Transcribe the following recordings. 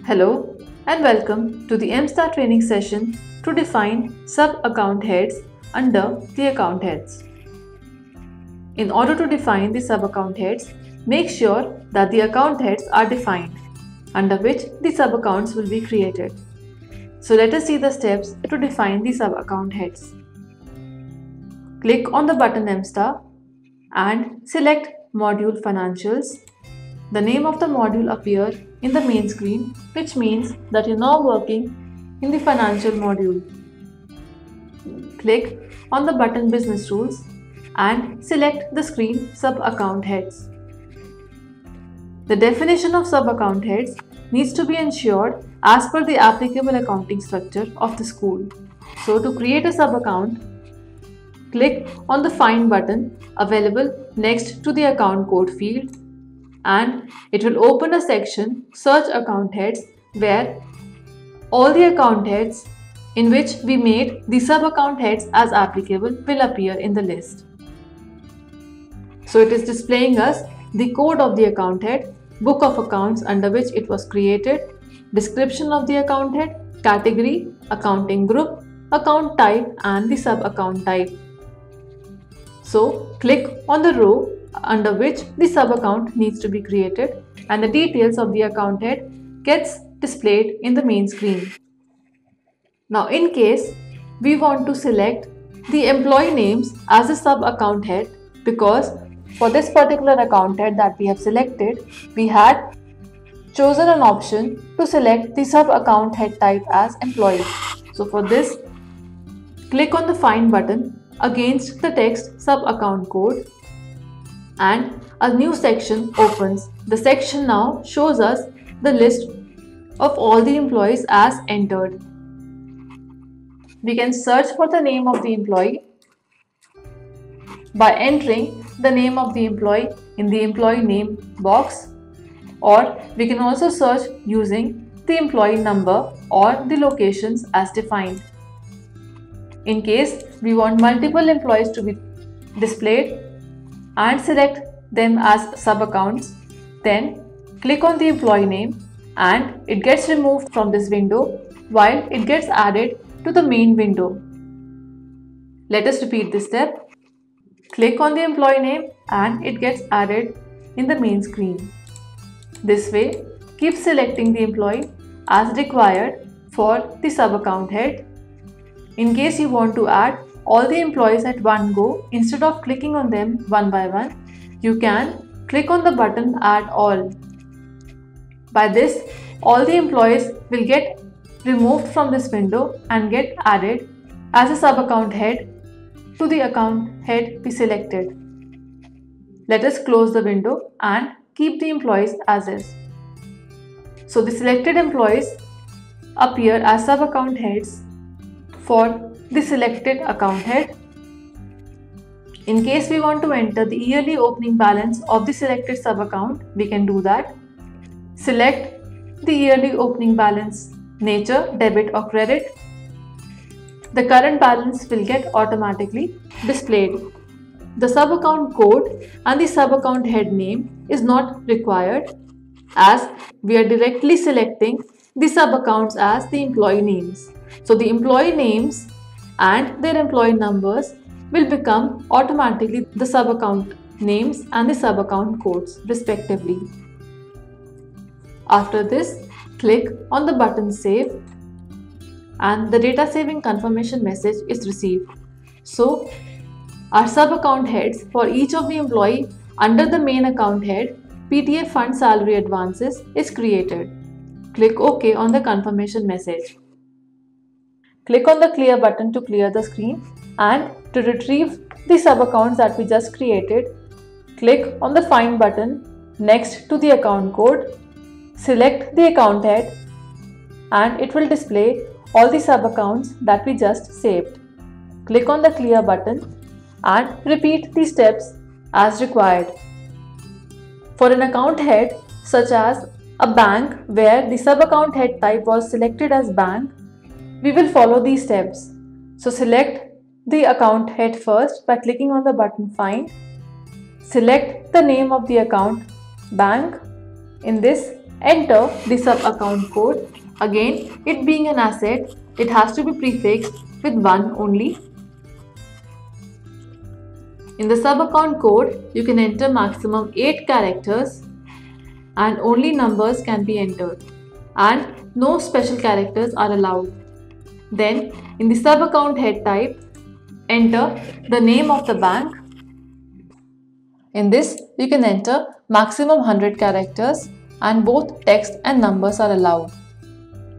Hello and welcome to the MSTAR training session to define sub-account heads under the account heads. In order to define the sub-account heads, make sure that the account heads are defined, under which the sub-accounts will be created. So let us see the steps to define the sub-account heads. Click on the button MSTAR and select Module Financials. The name of the module appears in the main screen, which means that you're now working in the financial module. Click on the button Business Rules and select the screen Sub-Account Heads. The definition of sub-account heads needs to be ensured as per the applicable accounting structure of the school. So to create a sub-account, click on the Find button available next to the account code field, and it will open a section Search Account Heads where all the account heads in which we made the sub-account heads as applicable will appear in the list. So it is displaying us the code of the account head, book of accounts under which it was created, description of the account head, category, accounting group, account type and the sub-account type. So click on the row under which the sub-account needs to be created and the details of the account head gets displayed in the main screen. Now in case we want to select the employee names as a sub-account head, because for this particular account head that we have selected, we had chosen an option to select the sub-account head type as employee. So for this, click on the Find button against the text sub-account code and a new section opens. The section now shows us the list of all the employees as entered. We can search for the name of the employee by entering the name of the employee in the employee name box, or we can also search using the employee number or the locations as defined. In case we want multiple employees to be displayed and select them as sub-accounts, then click on the employee name and it gets removed from this window while it gets added to the main window. Let us repeat this step. Click on the employee name and it gets added in the main screen. This way, keep selecting the employee as required for the sub-account head. In case you want to add all the employees at one go, instead of clicking on them one by one, you can click on the button Add All. By this, all the employees will get removed from this window and get added as a sub-account head to the account head we selected. Let us close the window and keep the employees as is. So the selected employees appear as sub-account heads for the selected account head. In case we want to enter the yearly opening balance of the selected sub-account, we can do that. Select the yearly opening balance, nature, debit or credit. The current balance will get automatically displayed. The sub-account code and the sub-account head name is not required as we are directly selecting the sub-accounts as the employee names. So the employee names and their employee numbers will become automatically the sub-account names and the sub-account codes respectively. After this, click on the button Save and the data saving confirmation message is received. So our sub-account heads for each of the employee under the main account head PTA Fund Salary Advances is created. Click OK on the confirmation message. Click on the Clear button to clear the screen, and to retrieve the sub-accounts that we just created, click on the Find button next to the account code, select the account head and it will display all the sub-accounts that we just saved. Click on the Clear button and repeat the steps as required. For an account head such as a bank where the sub-account head type was selected as bank, we will follow these steps. So select the account head first by clicking on the button Find. Select the name of the account, bank. In this, Enter the sub-account code. Again, it being an asset, it has to be prefixed with 1 only. In the sub-account code, you can enter maximum 8 characters and only numbers can be entered, and no special characters are allowed. Then, in the sub-account head type, enter the name of the bank. In this, you can enter maximum 100 characters and both text and numbers are allowed.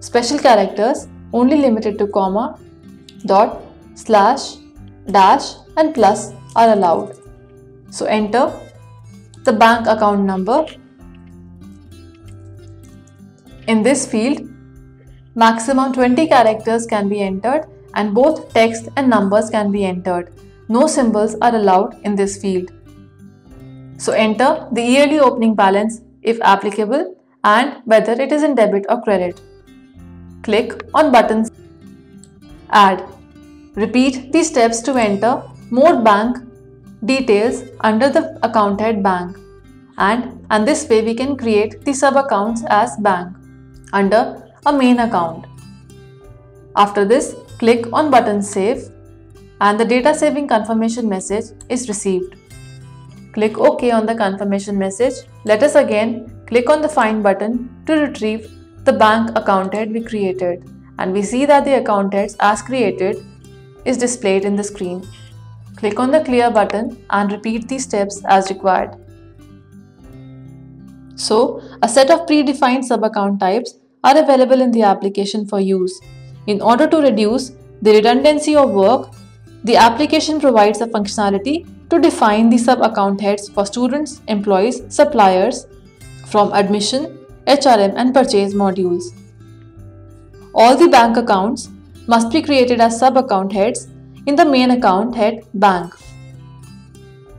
Special characters only limited to comma, dot, slash, dash and plus are allowed. So enter the bank account number. In this field, maximum 20 characters can be entered and both text and numbers can be entered. No symbols are allowed in this field. So enter the yearly opening balance if applicable and whether it is in debit or credit. Click on buttons. Add. Repeat these steps to enter more bank details under the account head bank, and this way we can create the sub accounts as bank under a main account. After this, click on button save and the data saving confirmation message is received. Click OK on the confirmation message. Let us again click on the find button to retrieve the bank account head we created, and we see that the account heads as created is displayed in the screen. Click on the clear button and repeat these steps as required. So, a set of predefined sub-account types are available in the application for use. In order to reduce the redundancy of work, the application provides a functionality to define the sub-account heads for students, employees, suppliers from admission, HRM and purchase modules. All the bank accounts must be created as sub-account heads in the main account head bank.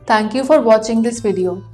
Thank you for watching this video.